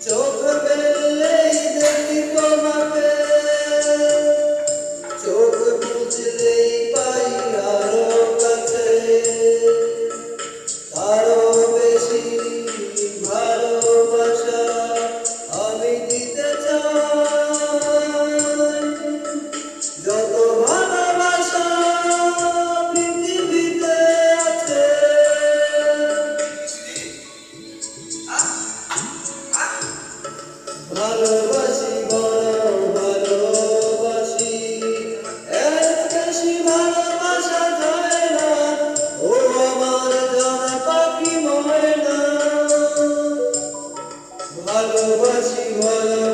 চোখ মেললেই দেখি তোমাকে, চোখ বুঝলেই পাই আরো কাছে, আরো বেশি ভালোবাসা আমি দিতে চাই। যত ভালোবাসা পৃথিবীতে আছে, ভালোবাসি বড় ভালোবাসি, এর বেশি ভালোবাসা যায় না। ও আমার জানা পাখি ময়না, ভালোবাসি ভালো